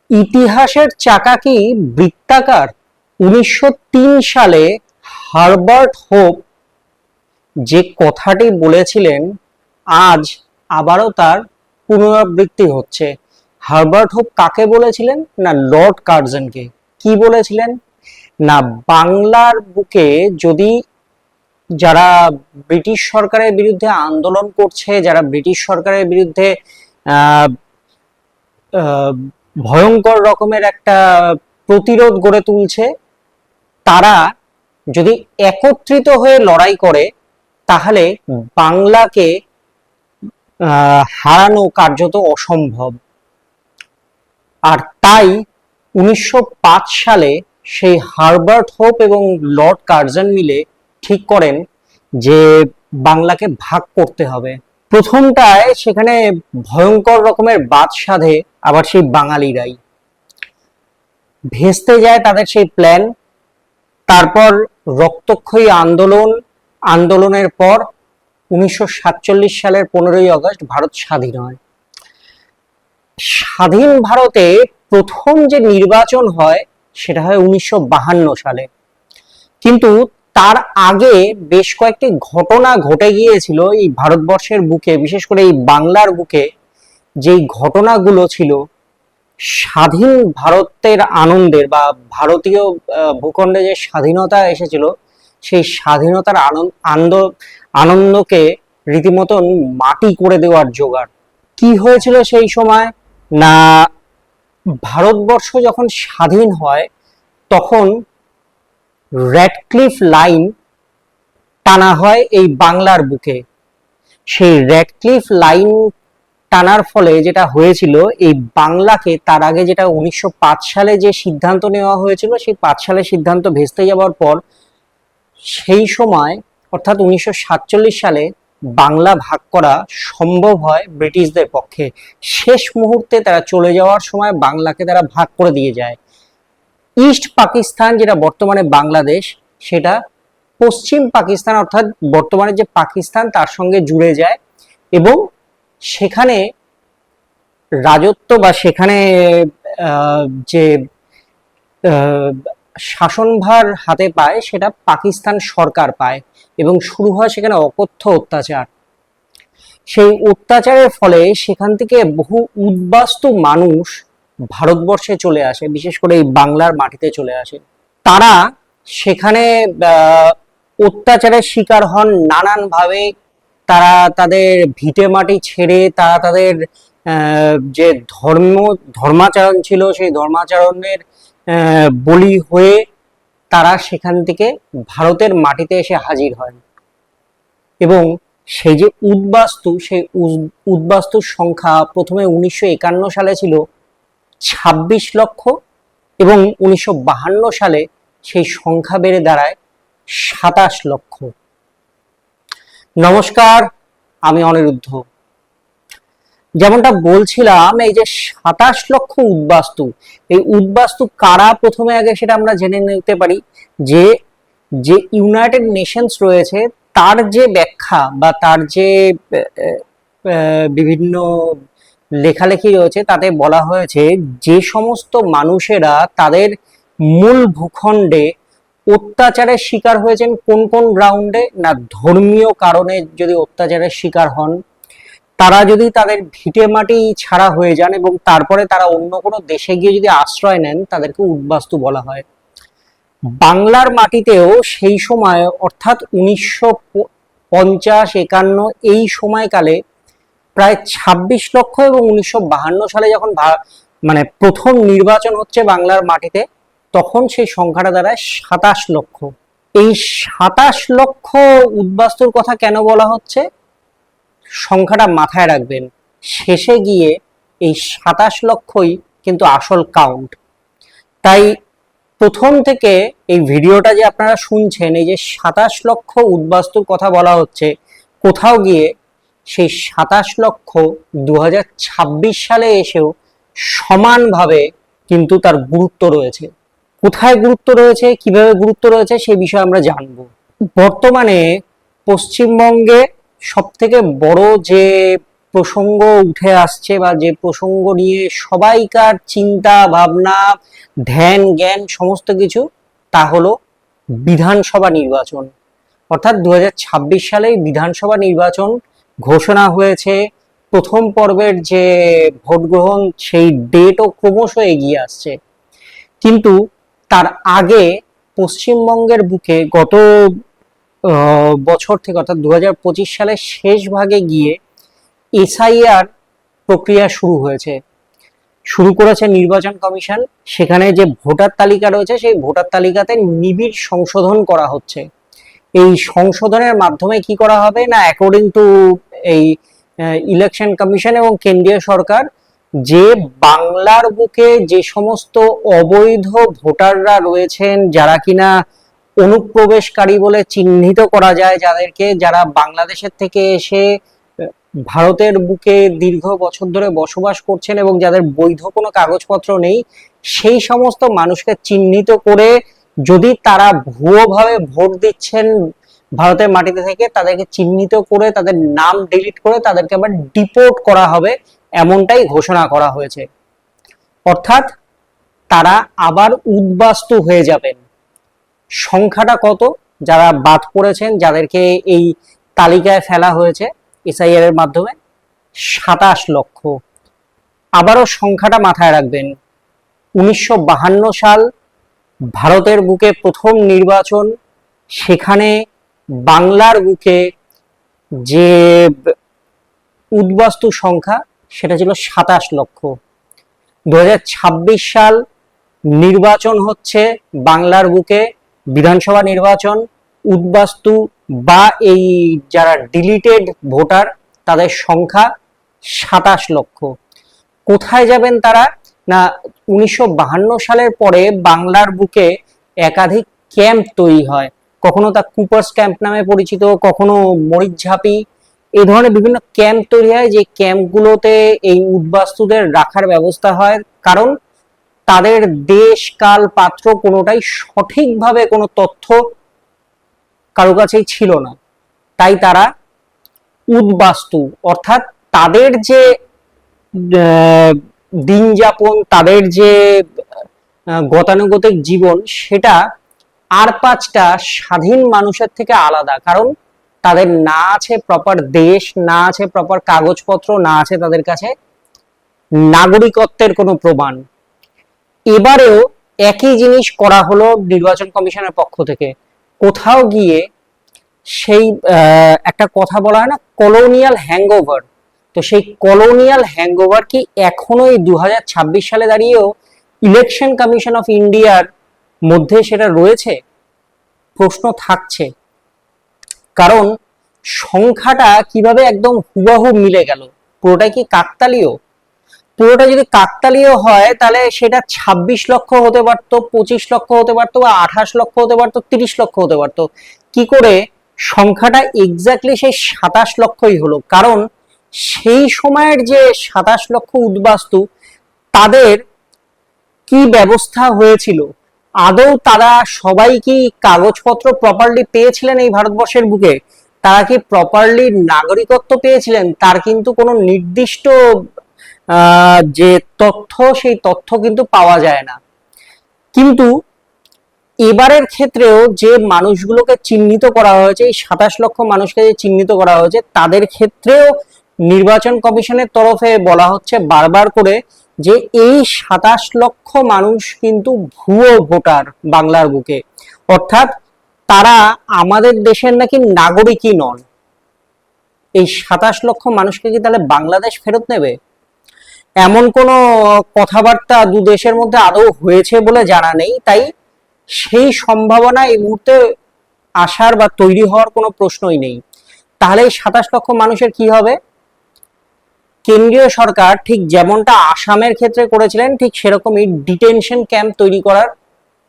ইতিহাসের চাকা কি বৃত্তাকার? 1903 সালে হারবার্ট হোপ যে কথাটি বলেছিলেন, আজ আবারও তার পুনরাবৃত্তি হচ্ছে। হারবার্ট হোপ কাকে বলেছিলেন? না, লর্ড কার্জনকে। কি বলেছিলেন? না, বাংলার বুকে যদি যারা ব্রিটিশ সরকারের বিরুদ্ধে আন্দোলন করছে, যারা ব্রিটিশ সরকারের বিরুদ্ধে আহ আহ, ভয়ঙ্কর রকমের একটা প্রতিরোধ গড়ে তুলছে, তারা যদি একত্রিত হয়ে লড়াই করে তাহলে বাংলাকে হারানো কার্যত অসম্ভব। আর তাই 1905 সালে সেই হারবার্ট হোপ এবং লর্ড কার্জন মিলে ঠিক করেন যে বাংলাকে ভাগ করতে হবে। প্রথমটায় সেখানে ভয়ঙ্কর রকমের বাদ সাধে আবার সেই বাঙালিরাই, ভেস্তে যায় তাদের সেই প্ল্যান। তারপর রক্তক্ষয়ী আন্দোলনের পর 1947 সালের 15ই আগস্ট ভারত স্বাধীন হয়। স্বাধীন ভারতে প্রথম যে নির্বাচন হয় সেটা হয় 1952 সালে। কিন্তু তার আগে বেশ কয়েকটি ঘটনা ঘটে গিয়েছিল এই ভারতবর্ষের বুকে, বিশেষ করে এই বাংলার বুকে। যেই ঘটনাগুলো ছিল স্বাধীন ভারতের আনন্দের বা ভারতীয় ভূখণ্ডে যে স্বাধীনতা এসেছিল, সেই স্বাধীনতার আনন্দকে রীতিমতন মাটি করে দেওয়ার জোগাড়। কি হয়েছিল সেই সময়? না, ভারতবর্ষ যখন স্বাধীন হয় তখন র্যাডক্লিফ লাইন টানা হয় এই বাংলার বুকে। সেই র্যাডক্লিফ লাইন টানার ফলে যেটা হয়েছিল, এই বাংলাকে তার আগে যেটা 1905 সালে যে সিদ্ধান্ত নেওয়া হয়েছিল, সেই 5 সালে সিদ্ধান্ত ভেস্তে যাওয়ার পর সেই সময় অর্থাৎ 1947 সালে বাংলা ভাগ করা সম্ভব হয় ব্রিটিশদের পক্ষে। শেষ মুহূর্তে তারা চলে যাওয়ার সময় বাংলাকে তারা ভাগ করে দিয়ে যায়। ইস্ট পাকিস্তান, যেটা বর্তমানে বাংলাদেশ, সেটা পশ্চিম পাকিস্তান অর্থাৎ বর্তমানে যে পাকিস্তান তার সঙ্গে জুড়ে যায় এবং সেখানে রাজত্ব বা সেখানে যে শাসনভার হাতে পায় সেটা পাকিস্তান সরকার পায় এবং শুরু হয় সেখানে অকথ্য অত্যাচার। সেই অত্যাচারের ফলে সেখান থেকে বহু উদ্বাস্তু মানুষ ভারতবর্ষে চলে আসে, বিশেষ করে এই বাংলার মাটিতে চলে আসে। তারা সেখানে অত্যাচারের শিকার হন নানানভাবে। তারা তাদের ভিটে মাটি ছেড়ে তারা তাদের যে ধর্মাচরণ ছিল সেই ধর্মাচরণের বলি হয়ে তারা সেখান থেকে ভারতের মাটিতে এসে হাজির হয় এবং সেই যে উদ্বাস্তু, সেই উদ্বাস্তুর সংখ্যা প্রথমে 1951 সালে ছিল 26 লক্ষ এবং 1952 সালে সেই সংখ্যা বেড়ে দাঁড়ায় 27 লক্ষ। নমস্কার, আমি অনিরুদ্ধ। যেমনটা বলছিলাম, এই যে 27 লক্ষ উদ্বাস্তু, এই উদ্বাস্তু কারা প্রথমে আগে সেটা আমরা জেনে নিতে পারি। যে যে ইউনাইটেড নেশনস রয়েছে তার যে ব্যাখ্যা বা তার যে বিভিন্ন লেখালেখি রয়েছে তাতে বলা হয়েছে যে সমস্ত মানুষেরা তাদের মূল ভূখণ্ডে অত্যাচারের শিকার হয়েছেন কোন কোন গ্রাউন্ডে, না ধর্মীয় কারণে যদি অত্যাচারের শিকার হন, তারা যদি তাদের ভিটে মাটি ছাড়া হয়ে যান এবং তারপরে তারা অন্য কোনো দেশে গিয়ে যদি আশ্রয় নেন, তাদেরকে উদ্বাস্তু বলা হয়। বাংলার মাটিতেও সেই সময় অর্থাৎ 1950-51 এই সময়কালে প্রায় 26 লক্ষ এবং 1952 সালে যখন মানে প্রথম নির্বাচন হচ্ছে বাংলার মাটিতে, তখন সেই সংখ্যাটা দাঁড়ায় 27 লক্ষ। এই 27 লক্ষ উদ্বাস্তুর কথা কেন বলা হচ্ছে সংখ্যাটা মাথায় রাখবেন, শেষে গিয়ে এই 27 লক্ষই কিন্তু আসল কাউন্ট। তাই প্রথম থেকে এই ভিডিওটা যে আপনারা শুনছেন, এই যে 27 লক্ষ উদ্বাস্তুর কথা বলা হচ্ছে, কোথাও গিয়ে সেই 27 লক্ষ 2026 সালে এসেও সমানভাবে কিন্তু তার গুরুত্ব রয়েছে। কোথায় গুরুত্ব রয়েছে, কিভাবে গুরুত্ব রয়েছে সেই বিষয়ে আমরা জানবো। বর্তমানে পশ্চিমবঙ্গে সব থেকে বড় যে প্রসঙ্গ উঠে আসছে বা যে প্রসঙ্গ নিয়ে সবাইকার চিন্তা ভাবনা, ধ্যান জ্ঞান সমস্ত কিছু, তা হলো বিধানসভা নির্বাচন। অর্থাৎ 2026 সালে বিধানসভা নির্বাচন ঘোষণা হয়েছে। প্রথম পর্বের যে ভোট গ্রহণ সেই ডেটও ক্রমশ এগিয়ে আসছে, কিন্তু তার আগে পশ্চিমবঙ্গের বুকে গত বছর থেকে অর্থাৎ 2025 সালের শেষ ভাগে গিয়ে এসআইআর প্রক্রিয়া শুরু করেছে নির্বাচন কমিশন। সেখানে যে ভোটার তালিকা রয়েছে সেই ভোটার তালিকাতে নিবিড় সংশোধন করা হচ্ছে। এই সংশোধনের মাধ্যমে কি করা হবে না, অ্যাকর্ডিং টু এই ইলেকশন কমিশন এবং কেন্দ্রীয় সরকার, যে বাংলার বুকে যে সমস্ত অবৈধ ভোটাররা রয়েছেন, যারা কিনা অনুপ্রবেশকারী বলে চিহ্নিত করা যায়, যারা বাংলাদেশের থেকে এসে ভারতের বুকে দীর্ঘ বছর ধরে বসবাস করছেন এবং যাদের বৈধ কোনো কাগজপত্র নেই, সেই সমস্ত মানুষকে চিহ্নিত করে যদি তারা ভুয়োভাবে ভোট দিচ্ছেন ভারতের মাটিতে থেকে, তাদেরকে চিহ্নিত করে তাদের নাম ডিলিট করে তাদেরকে আবার ডিপোর্ট করা হবে, এমনটাই ঘোষণা করা হয়েছে। অর্থাৎ তারা আবার উদ্বাস্তু হয়ে যাবেন। সংখ্যাটা কত যারা বাদ পড়েছেন, যাদেরকে এই তালিকায় ফেলা হয়েছে এসআইআর এর মাধ্যমে? 27 লক্ষ। আবারও সংখ্যাটা মাথায় রাখবেন। 1952 সাল ভারতের বুকে প্রথম নির্বাচন, সেখানে বাংলার বুকে যে উদ্বাস্তু সংখ্যা সেটা ছিল 27 লক্ষ। 2026 সাল নির্বাচন হচ্ছে বাংলার বুকে বিধানসভা নির্বাচন, উদ্বাস্তু বা এই যারা ডিলিটেড ভোটার তাদের সংখ্যা 27 লক্ষ। কোথায় যাবেন তারা না, 1952 সালের পরে বাংলার বুকে একাধিক ক্যাম্প তৈরি হয়, কখনো তা কুপার্স ক্যাম্প নামে পরিচিত, কখনো মরিচঝাপি, এই ধরনের বিভিন্ন ক্যাম্প তৈরি হয়, যে ক্যাম্পগুলোতে এই উদ্বাস্তুদের রাখার ব্যবস্থা হয়। কারণ তাদের দেশ কাল পাত্র কোনোটাই সঠিকভাবে কোনো তথ্য কারো কাছেই ছিল না, তাই তারা উদ্বাস্তু, অর্থাৎ তাদের যে দিন যাপন, তাদের যে গতানুগতিক জীবন, সেটা আর 5টা স্বাধীন মানুষের থেকে আলাদা। কারণ তাদের না আছে প্রপার দেশ, না আছে প্রপার কাগজপত্র, না আছে তাদের কাছে নাগরিকত্বের কোনো প্রমাণ। এবারেও একই জিনিস করা হলো নির্বাচন কমিশনের পক্ষ থেকে। কোথাও গিয়ে সেই একটা কথা বলা হয় না, কলোনিয়াল হ্যাংওভার, তো সেই কলোনিয়াল হ্যাংওভার কি এখনো এই 2026 সালে দাঁড়িয়েও ইলেকশন কমিশন অফ ইন্ডিয়ার মধ্যে সেটা রয়েছে? প্রশ্ন থাকছে। কারণ সংখ্যাটা কিভাবে একদম হুবহু মিলে গেল? পুরোটাই কি কাকতালীয়? পুরোটা যদি কাকতালীয় হয় তাহলে সেটা 26 লক্ষ হতে পারতো, 25 লক্ষ হতে পারতো, বা 28 লক্ষ হতে পারতো, 30 লক্ষ হতে পারতো। কি করে সংখ্যাটা এক্স্যাক্টলি সেই 27 লক্ষই হলো? কারণ সেই সময়ের যে 27 লক্ষ উদ্বাস্তু, তাদের কি ব্যবস্থা হয়েছিল? আদৌ তারা সবাই কি কাগজপত্র প্রপারলি পেয়েছিলেন এই ভারতবর্ষের বুকে? তারা কি প্রপারলি নাগরিকত্ব পেয়েছিলেন? তার কিন্তু কোনো নির্দিষ্ট যে তথ্য, সেই তথ্য কিন্তু পাওয়া যায় না। কিন্তু এবারের ক্ষেত্রেও যে মানুষগুলোকে চিহ্নিত করা হয়েছে, এই 27 লক্ষ মানুষকে যে চিহ্নিত করা হয়েছে, তাদের ক্ষেত্রেও নির্বাচন কমিশনের তরফে বলা হচ্ছে বারবার করে যে এই 27 লক্ষ মানুষ কিন্তু ভুয়ো ভোটার বাংলার বুকে। অর্থাৎ তারা আমাদের দেশের নাকি নাগরিকই নন। এই 27 লক্ষ মানুষকে কি তাহলে বাংলাদেশ ফেরত নেবে? এমন কোনো কথাবার্তা দু দেশের মধ্যে আদৌ হয়েছে বলে জানা নেই, তাই সেই সম্ভাবনা এই মুহূর্তে আসার বা তৈরি হওয়ার কোনো প্রশ্নই নেই। তাহলে এই 27 লক্ষ মানুষের কি হবে? কেন্দ্রীয় সরকার ঠিক যেমনটা আসামের ক্ষেত্রে করেছিলেন, ঠিক সেরকমই ডিটেনশন ক্যাম্প তৈরি করার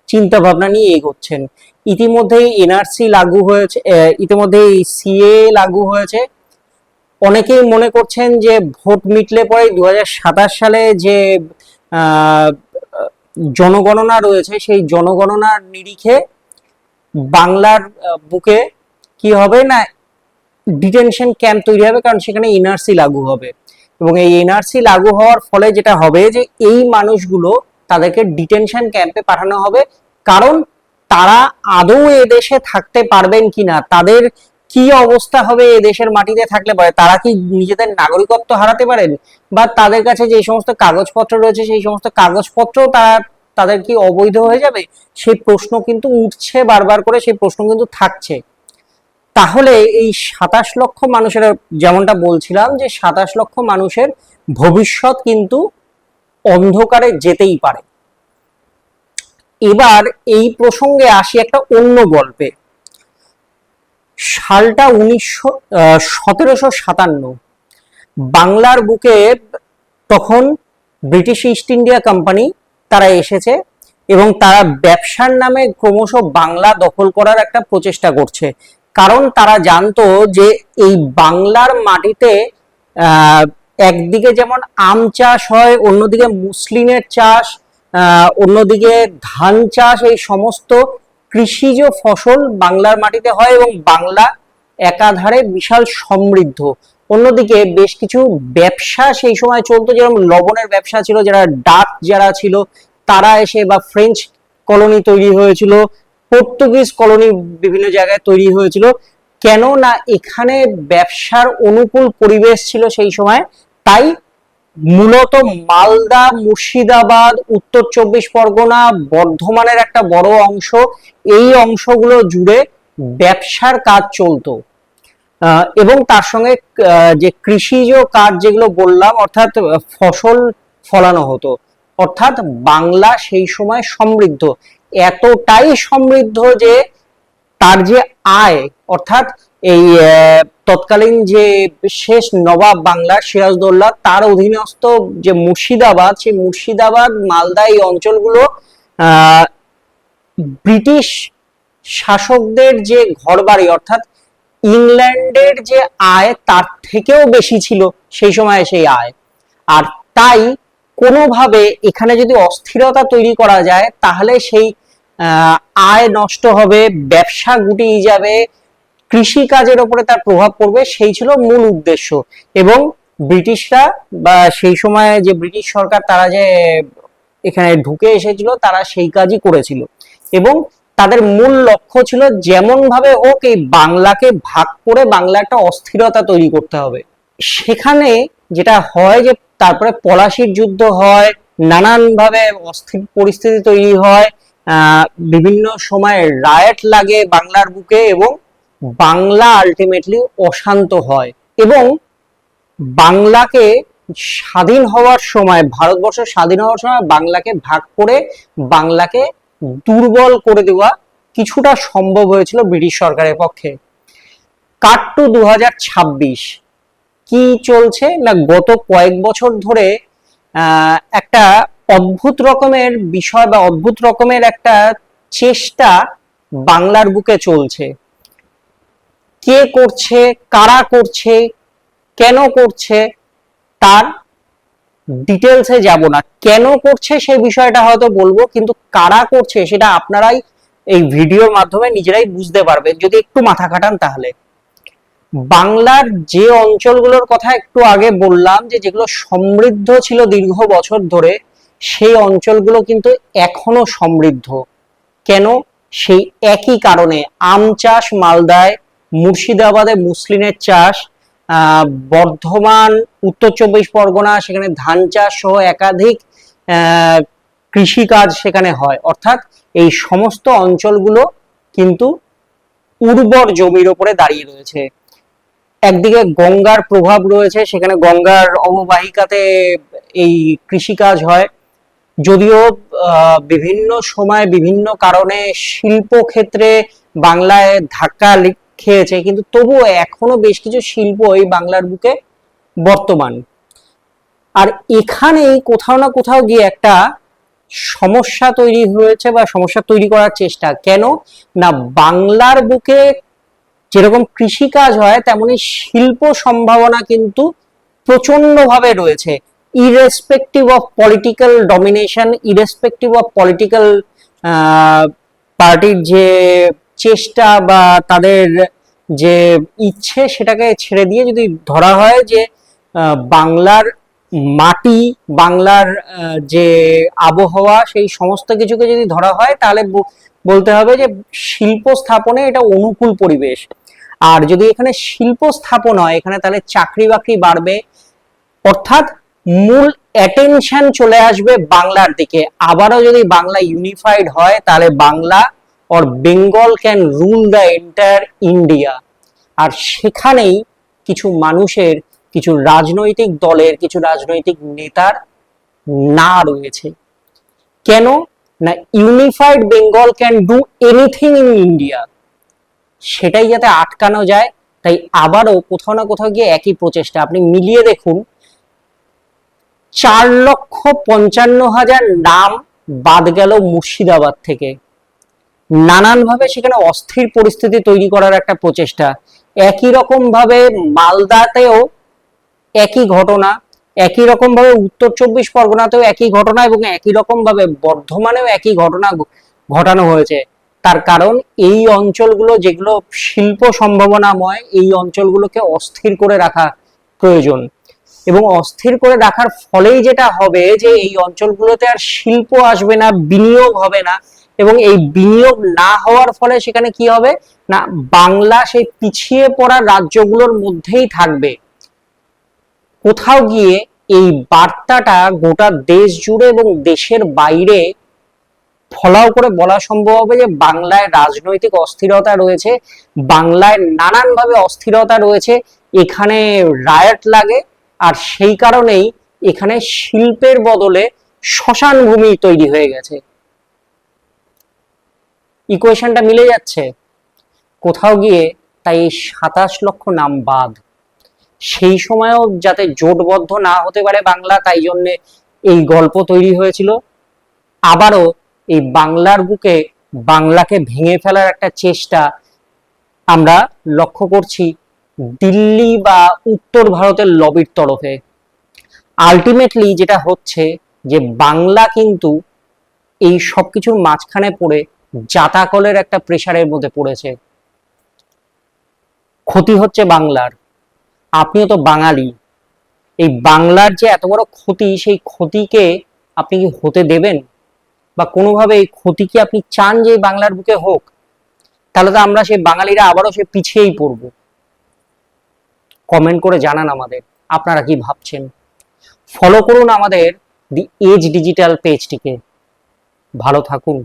চিন্তা ভাবনা নিয়ে এগোচ্ছেন। ইতিমধ্যেই এনআরসি লাগু হয়েছে, ইতিমধ্যেই সিএ লাগু হয়েছে। অনেকেই মনে করছেন যে ভোট মিটলে পরে 2027 সালে যে জনগণনা রয়েছে, সেই জনগণনার নিরিখে বাংলার বুকে কি হবে না, ডিটেনশন ক্যাম্প তৈরি হবে, কারণ সেখানে এনআরসি লাগু হবে। এবং এই এনআরসি লাগু হওয়ার ফলে যেটা হবে যে এই মানুষগুলো তাদেরকে ডিটেনশন ক্যাম্পে পাঠানো হবে, কারণ তারা আদৌ এ দেশে থাকতে পারবেন কিনা, তাদের কি অবস্থা হবে এ দেশের মাটিতে থাকলে পরে, তারা কি নিজেদের নাগরিকত্ব হারাতে পারেন, বা তাদের কাছে যে সমস্ত কাগজপত্র রয়েছে সেই সমস্ত কাগজপত্র তাদের কি অবৈধ হয়ে যাবে, সেই প্রশ্ন কিন্তু উঠছে বারবার করে, সেই প্রশ্ন কিন্তু থাকছে। তাহলে এই 27 লক্ষ মানুষের, যেমনটা বলছিলাম যে 27 লক্ষ মানুষের ভবিষ্যৎ কিন্তু অন্ধকারে যেতেই পারে। এবার এই প্রসঙ্গে আসি একটা অন্য গল্পে। সালটা 1757, বাংলার বুকে তখন ব্রিটিশ ইস্ট ইন্ডিয়া কোম্পানি তারা এসেছে এবং তারা ব্যবসার নামে ক্রমশ বাংলা দখল করার একটা প্রচেষ্টা করছে। কারণ তারা জানতো যে এই বাংলার মাটিতে একদিকে যেমন আম চাষ হয়, অন্যদিকে মুসলিমের চাষ, অন্যদিকে ধান চাষ, এই সমস্ত কৃষিজ ফসল বাংলার মাটিতে হয় এবং বাংলা একাধারে বিশাল সমৃদ্ধ। অন্যদিকে বেশ কিছু ব্যবসা সেই সময় চলতো, যেরকম লবণের ব্যবসা ছিল, যারা ডাচ যারা ছিল তারা এসে, বা ফ্রেঞ্চ কলোনি তৈরি হয়েছিল, পর্তুগিজ কলোনি বিভিন্ন জায়গায় তৈরি হয়েছিল। কেন না এখানে ব্যবসার অনুকূল পরিবেশ ছিল সেই সময়, তাই মূলত মালদা, মুর্শিদাবাদ, উত্তর 24 পরগনা, বর্ধমানের একটা বড় অংশ, এই অংশগুলো জুড়ে ব্যবসার কাজ চলতো। এবং তার সঙ্গে যে কৃষিজ কাজ যেগুলো বললাম, অর্থাৎ ফসল ফলানো হতো। অর্থাৎ বাংলা সেই সময় সমৃদ্ধ, এতটাই সমৃদ্ধ যে তার যে আয়, অর্থাৎ এই তৎকালীন যে শেষ নবাব বাংলার সিরাজদৌল্লা, তার অধীনস্থ যে মুর্শিদাবাদ, সেই মুর্শিদাবাদ, মালদা, এই অঞ্চলগুলো ব্রিটিশ শাসকদের যে ঘরবাড়ি, অর্থাৎ ইংল্যান্ডের যে আয় তার থেকেও বেশি ছিল সেই সময় সেই আয়। আর তাই কোনোভাবে এখানে যদি অস্থিরতা তৈরি করা যায় তাহলে সেই আয় নষ্ট হবে, ব্যবসা গুটিয়ে যাবে, কৃষি কাজের উপরে তার প্রভাব পড়বে, সেই ছিল মূল উদ্দেশ্য। এবং ব্রিটিশরা, বা সেই সময় যে ব্রিটিশ সরকার তারা যে এখানে ঢুকে এসেছিল, তারা সেই কাজই করেছিল এবং তাদের মূল লক্ষ্য ছিল যেমন ভাবে হোক এই বাংলাকে ভাগ করে বাংলা একটা অস্থিরতা তৈরি করতে হবে। সেখানে যেটা হয় যে তারপরে পলাশির যুদ্ধ হয়, নানান ভাবে অস্থির পরিস্থিতি তৈরি হয়, বিভিন্ন সময় রায়ট লাগে বাংলার বুকে এবং বাংলা আলটিমেটলি অশান্ত হয়। এবং বাংলাকে স্বাধীন হওয়ার সময়, ভারতবর্ষ স্বাধীন হওয়ার সময় বাংলাকে ভাগ করে বাংলাকে দুর্বল করে দেওয়া কিছুটা সম্ভব হয়েছিল ব্রিটিশ সরকারের পক্ষে। কাট টু 2026, কি চলছে না, গত কয়েক বছর ধরে একটা অদ্ভুত রকমের বিষয় বা অদ্ভুত রকমের একটা চেষ্টা বাংলার বুকে চলছে। কে করছে, কারা করছে, কেন করছে তার ডিটেলসে যাব না। কেন করছে সে বিষয়টা হয়তো বলবো, কিন্তু কারা করছে সেটা আপনারাই এই ভিডিওর মাধ্যমে নিজেরাই বুঝতে পারবেন যদি একটু মাথা খাটান। তাহলে বাংলার যে অঞ্চলগুলোর কথা একটু আগে বললাম, যে যেগুলো সমৃদ্ধ ছিল দীর্ঘ বছর ধরে, সেই অঞ্চলগুলো কিন্তু এখনো সমৃদ্ধ। কেন? সেই একই কারণে, আম চাষ মালদায়, মুর্শিদাবাদে মুসলিমের চাষ, বর্ধমান, উত্তর 24 পরগনা, সেখানে ধান চাষ সহ একাধিক কৃষি কাজ সেখানে হয়। অর্থাৎ এই সমস্ত অঞ্চলগুলো কিন্তু উর্বর জমির উপরে দাঁড়িয়ে রয়েছে। একদিকে গঙ্গার প্রভাব রয়েছে, সেখানে গঙ্গার অববাহিকাতে এই কৃষিকাজ হয়। যদিও বিভিন্ন সময় বিভিন্ন কারণে শিল্প ক্ষেত্রে বাংলায় ধাক্কা খেয়েছে, কিন্তু তবুও এখনো বেশ কিছু শিল্প এই বাংলার বুকে বর্তমান। আর এখানেই কোথাও না কোথাও গিয়ে একটা সমস্যা তৈরি হয়েছে বা সমস্যা তৈরি করার চেষ্টা। কেন না, বাংলার বুকে যেরকম কৃষিকাজ হয় তেমনি শিল্প সম্ভাবনা কিন্তু প্রচন্ড ভাবে রয়েছে, irrespective of political domination, irrespective of political পার্টির যে চেষ্টা বা তাদের যে ইচ্ছে সেটাকে ছেড়ে দিয়ে যদি ধরা হয় যে বাংলার মাটি, বাংলার যে আবহাওয়া, সেই সমস্ত কিছুকে যদি ধরা হয়, তাহলে বলতে হবে যে শিল্প স্থাপনে এটা অনুকূল পরিবেশ। আর যদি এখানে শিল্প স্থাপন হয় এখানে, তাহলে চাকরি বাকরি বাড়বে, অর্থাৎ মূল অ্যাটেনশন চলে আসবে বাংলার দিকে। আবারও যদি বাংলা ইউনিফাইড হয়, তাহলে Bangla or Bengal can rule the entire India. আর সেখানেই কিছু মানুষের, কিছু রাজনৈতিক দলের, কিছু রাজনৈতিক নেতার না রয়েছে। কেন না, unified Bengal can do anything in India, সেটাই যাতে আটকানো যায়। তাই আবারও কোথাও না কোথাও গিয়ে একই প্রচেষ্টা। আপনি মিলিয়ে দেখুন, 4,55,000 নাম বাদ গেল মুর্শিদাবাদ থেকে। নানানভাবে সেখানে অস্থির পরিস্থিতি তৈরি করার একটা প্রচেষ্টা। একই রকম ভাবে মালদাতেও একই ঘটনা, একই রকম ভাবে উত্তর 24 পরগনাতেও একই ঘটনা, এবং একই রকম ভাবে বর্ধমানেও একই ঘটনা ঘটানো হয়েছে। তার কারণ এই অঞ্চলগুলো যেগুলো শিল্প সম্ভাবনাময়, এই অঞ্চলগুলোকে অস্থির করে রাখা প্রয়োজন। এবং অস্থির করে রাখার ফলেই যেটা হবে যে এই অঞ্চলগুলোতে আর শিল্প আসবে না, বিনিয়োগ হবে না, এবং এই বিনিয়োগ না হওয়ার ফলে সেখানে কি হবে না, বাংলা সেই পিছিয়ে পড়া রাজ্যগুলোর মধ্যেই থাকবে। কোথাও গিয়ে এই বার্তাটা গোটা দেশ জুড়ে এবং দেশের বাইরে ফলাও করে বলা সম্ভব হবে যে বাংলায় রাজনৈতিক অস্থিরতা রয়েছে, বাংলায় নানানভাবে অস্থিরতা রয়েছে, এখানে রায়ট লাগে, আর সেই কারণেই এখানে শিল্পের বদলে শ্মশান ভূমি তৈরি হয়ে গেছে। ইকুয়েশনটা মিলে যাচ্ছে কোথাও গিয়ে। তাই 27 লক্ষ নাম বাদ, সেই সময়ও যাতে জোটবদ্ধ না হতে পারে বাংলা, তাই জন্য এই গল্প তৈরি হয়েছিল। আবারও এই বাংলার বুকে বাংলাকে ভেঙে ফেলার একটা চেষ্টা আমরা লক্ষ্য করছি দিল্লি বা উত্তর ভারতের লবির তরফে। আলটিমেটলি যেটা হচ্ছে যে বাংলা কিন্তু এই সবকিছুর মাঝখানে পড়ে জাতাকলের একটা প্রেসারের মধ্যে পড়েছে। ক্ষতি হচ্ছে বাংলার। আপনিও তো বাঙালি, এই বাংলার যে এত বড় ক্ষতি, সেই ক্ষতিকে আপনি কি হতে দেবেন? বা কোনোভাবে এই ক্ষতি কি আপনি চান যে বাংলার বুকে হোক? তাহলে তো আমরা সেই বাঙালিরা আবারও সে পিছিয়েই পড়ব। কমেন্ট করে জানান আমাদের আপনারা কি ভাবছেন। ফলো করুন আমাদের দি এজ ডিজিটাল পেজটিকে। ভালো থাকুন।